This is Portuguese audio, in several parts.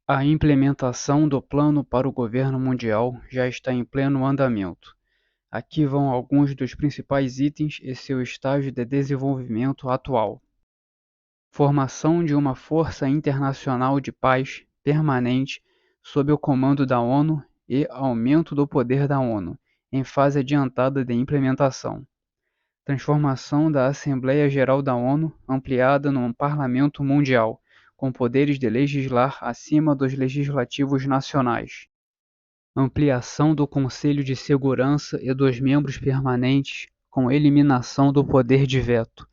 A implementação do Plano para o Governo Mundial já está em pleno andamento. Aqui vão alguns dos principais itens e seu estágio de desenvolvimento atual. Formação de uma Força Internacional de Paz permanente sob o comando da ONU e aumento do poder da ONU, em fase adiantada de implementação. Transformação da Assembleia Geral da ONU ampliada num Parlamento Mundial, com poderes de legislar acima dos legislativos nacionais. Ampliação do Conselho de Segurança e dos membros permanentes, com eliminação do poder de veto.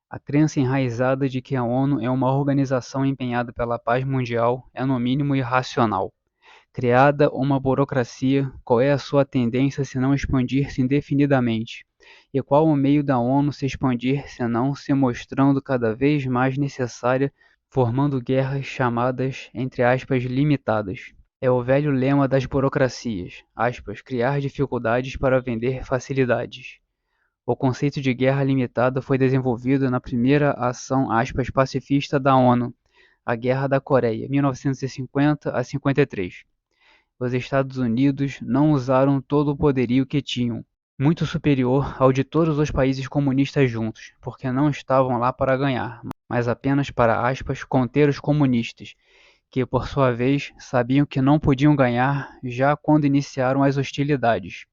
A crença enraizada de que a ONU é uma organização empenhada pela paz mundial é no mínimo irracional. Criada uma burocracia, qual é a sua tendência se não expandir-se indefinidamente? E qual o meio da ONU se expandir senão se mostrando cada vez mais necessária, formando guerras chamadas, entre aspas, limitadas? É o velho lema das burocracias, aspas, criar dificuldades para vender facilidades. O conceito de guerra limitada foi desenvolvido na primeira ação, aspas, pacifista da ONU, a Guerra da Coreia, 1950 a 53. Os Estados Unidos não usaram todo o poderio que tinham, muito superior ao de todos os países comunistas juntos, porque não estavam lá para ganhar, mas apenas para, aspas, conter os comunistas, que, por sua vez, sabiam que não podiam ganhar já quando iniciaram as hostilidades.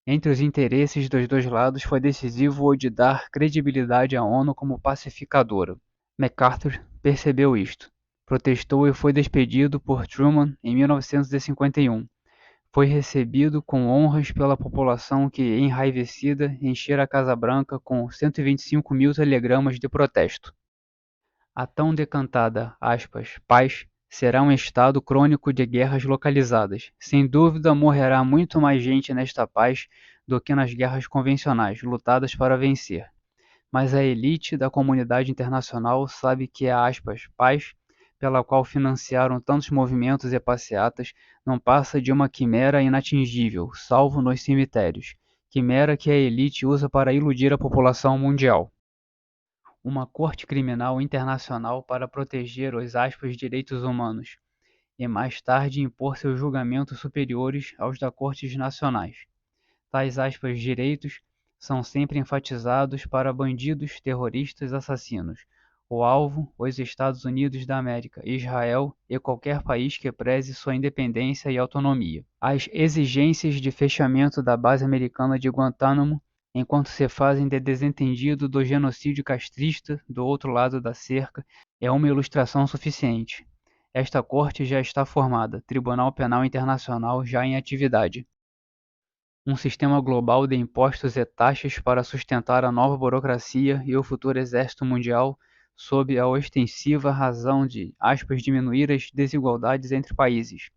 Entre os interesses dos dois lados foi decisivo o de dar credibilidade à ONU como pacificadora. MacArthur percebeu isto. Protestou e foi despedido por Truman em 1951. Foi recebido com honras pela população que, enraivecida, enchera a Casa Branca com 125 mil telegramas de protesto. A tão decantada, aspas, paz será um estado crônico de guerras localizadas. Sem dúvida morrerá muito mais gente nesta paz do que nas guerras convencionais, lutadas para vencer. Mas a elite da comunidade internacional sabe que a, aspas, paz pela qual financiaram tantos movimentos e passeatas não passa de uma quimera inatingível, salvo nos cemitérios. Quimera que a elite usa para iludir a população mundial. Uma corte criminal internacional para proteger os, aspas, direitos humanos, e mais tarde impor seus julgamentos superiores aos da cortes nacionais. Tais, aspas, direitos são sempre enfatizados para bandidos, terroristas, assassinos. O alvo, os Estados Unidos da América, Israel e qualquer país que preze sua independência e autonomia. As exigências de fechamento da base americana de Guantánamo, enquanto se fazem de desentendido do genocídio castrista do outro lado da cerca, é uma ilustração suficiente. Esta corte já está formada, Tribunal Penal Internacional já em atividade. Um sistema global de impostos e taxas para sustentar a nova burocracia e o futuro exército mundial, sob a ostensiva razão de, aspas, diminuir as desigualdades entre países.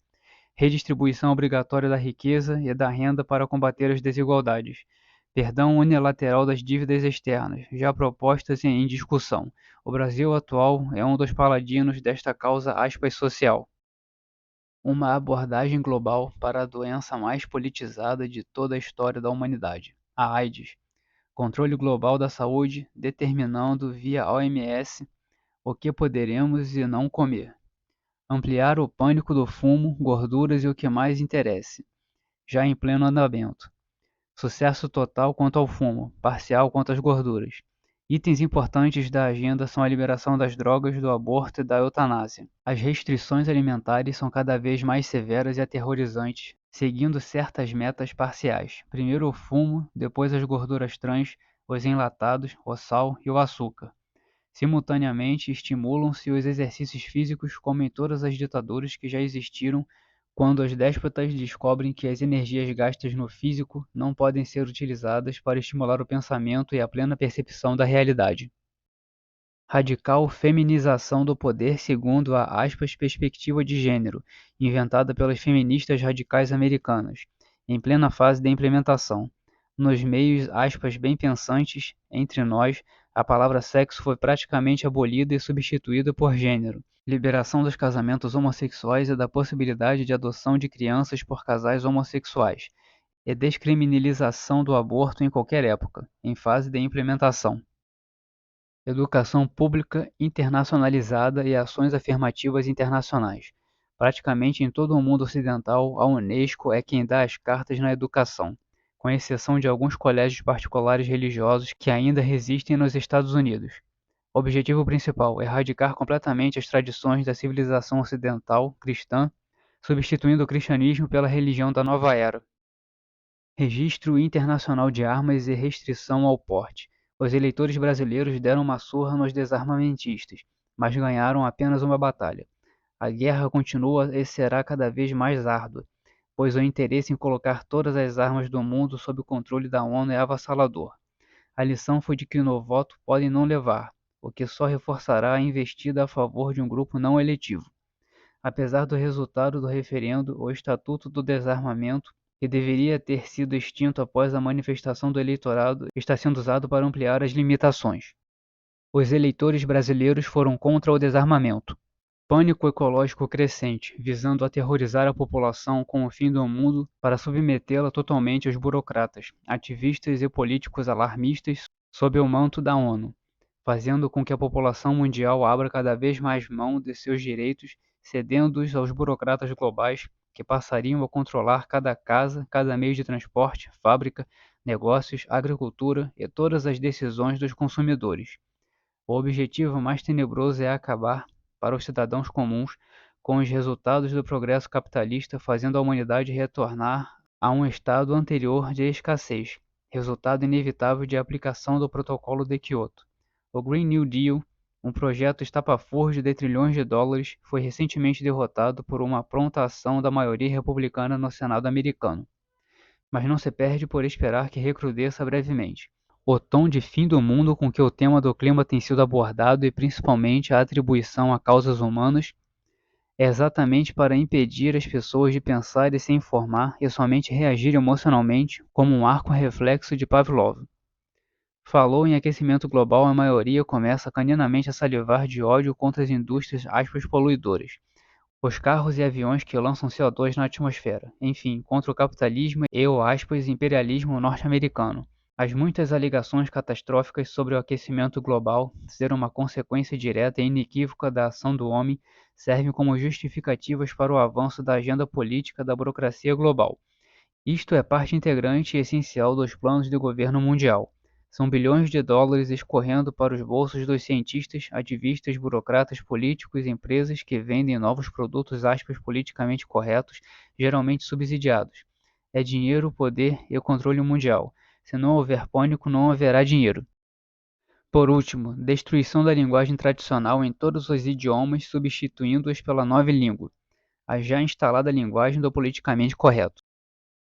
Redistribuição obrigatória da riqueza e da renda para combater as desigualdades. Perdão unilateral das dívidas externas, já propostas e em discussão. O Brasil atual é um dos paladinos desta causa, aspas, social. Uma abordagem global para a doença mais politizada de toda a história da humanidade, a AIDS. Controle global da saúde, determinando via OMS o que poderemos e não comer. Ampliar o pânico do fumo, gorduras e o que mais interesse, já em pleno andamento. Sucesso total quanto ao fumo, parcial quanto às gorduras. Itens importantes da agenda são a liberação das drogas, do aborto e da eutanásia. As restrições alimentares são cada vez mais severas e aterrorizantes, seguindo certas metas parciais. Primeiro o fumo, depois as gorduras trans, os enlatados, o sal e o açúcar. Simultaneamente, estimulam-se os exercícios físicos como em todas as ditaduras que já existiram quando os déspotas descobrem que as energias gastas no físico não podem ser utilizadas para estimular o pensamento e a plena percepção da realidade. Radical feminização do poder segundo a, aspas, perspectiva de gênero, inventada pelas feministas radicais americanas, em plena fase de implementação. Nos meios, aspas, bem pensantes, entre nós, a palavra sexo foi praticamente abolida e substituída por gênero. Liberação dos casamentos homossexuais e da possibilidade de adoção de crianças por casais homossexuais. E descriminalização do aborto em qualquer época, em fase de implementação. Educação pública internacionalizada e ações afirmativas internacionais, Praticamente em todo o mundo ocidental, a Unesco é quem dá as cartas na educação, com exceção de alguns colégios particulares religiosos que ainda resistem nos Estados Unidos. Objetivo principal: erradicar completamente as tradições da civilização ocidental cristã, substituindo o cristianismo pela religião da nova era. Registro internacional de armas e restrição ao porte. Os eleitores brasileiros deram uma surra nos desarmamentistas, mas ganharam apenas uma batalha. A guerra continua e será cada vez mais árdua, pois o interesse em colocar todas as armas do mundo sob o controle da ONU é avassalador. A lição foi de que no voto podem não levar, o que só reforçará a investida a favor de um grupo não eletivo. Apesar do resultado do referendo, o Estatuto do Desarmamento, que deveria ter sido extinto após a manifestação do eleitorado, está sendo usado para ampliar as limitações. Os eleitores brasileiros foram contra o desarmamento. Pânico ecológico crescente, visando aterrorizar a população com o fim do mundo para submetê-la totalmente aos burocratas, ativistas e políticos alarmistas sob o manto da ONU, fazendo com que a população mundial abra cada vez mais mão de seus direitos, cedendo-os aos burocratas globais que passariam a controlar cada casa, cada meio de transporte, fábrica, negócios, agricultura e todas as decisões dos consumidores. O objetivo mais tenebroso é acabar, para os cidadãos comuns, com os resultados do progresso capitalista, fazendo a humanidade retornar a um estado anterior de escassez, resultado inevitável de aplicação do Protocolo de Kyoto. O Green New Deal, um projeto estapafúrdio de trilhões de dólares, foi recentemente derrotado por uma pronta ação da maioria republicana no Senado americano. Mas não se perde por esperar que recrudesça brevemente. O tom de fim do mundo com que o tema do clima tem sido abordado e principalmente a atribuição a causas humanas é exatamente para impedir as pessoas de pensar e se informar e somente reagir emocionalmente como um arco reflexo de Pavlov. Falou em aquecimento global, a maioria começa caninamente a salivar de ódio contra as indústrias poluidoras, os carros e aviões que lançam CO2 na atmosfera, enfim, contra o capitalismo e o imperialismo norte-americano. As muitas alegações catastróficas sobre o aquecimento global ser uma consequência direta e inequívoca da ação do homem servem como justificativas para o avanço da agenda política da burocracia global. Isto é parte integrante e essencial dos planos de governo mundial. São bilhões de dólares escorrendo para os bolsos dos cientistas, ativistas, burocratas, políticos e empresas que vendem novos produtos politicamente corretos, geralmente subsidiados. É dinheiro, poder e controle mundial. Se não houver pânico, não haverá dinheiro. Por último, destruição da linguagem tradicional em todos os idiomas, substituindo-os pela nova língua, a já instalada linguagem do politicamente correto.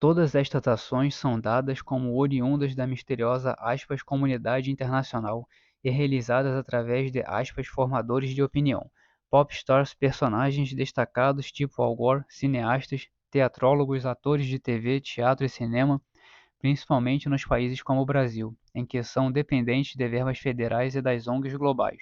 Todas estas ações são dadas como oriundas da misteriosa comunidade internacional e realizadas através de formadores de opinião, pop stars, personagens destacados tipo Al Gore, cineastas, teatrólogos, atores de TV, teatro e cinema, principalmente nos países como o Brasil, em que são dependentes de verbas federais e das ONGs globais.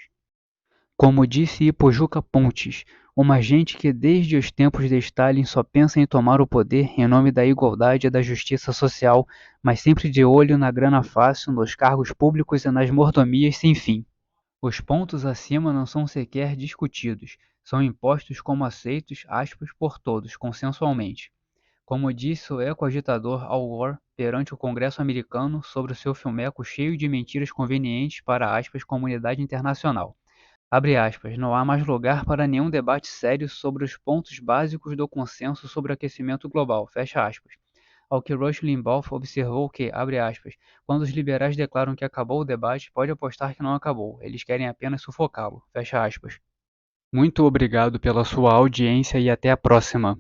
Como disse Ipojuca Pontes, uma gente que desde os tempos de Stalin só pensa em tomar o poder em nome da igualdade e da justiça social, mas sempre de olho na grana fácil, nos cargos públicos e nas mordomias sem fim. Os pontos acima não são sequer discutidos, são impostos como aceitos, por todos, consensualmente. Como disse o eco-agitador Al Gore perante o Congresso americano sobre o seu filmeco cheio de mentiras convenientes para comunidade internacional. Abre aspas, não há mais lugar para nenhum debate sério sobre os pontos básicos do consenso sobre o aquecimento global, fecha aspas. Ao que Rush Limbaugh observou que, abre aspas, quando os liberais declaram que acabou o debate, pode apostar que não acabou, eles querem apenas sufocá-lo, fecha aspas. Muito obrigado pela sua audiência e até a próxima.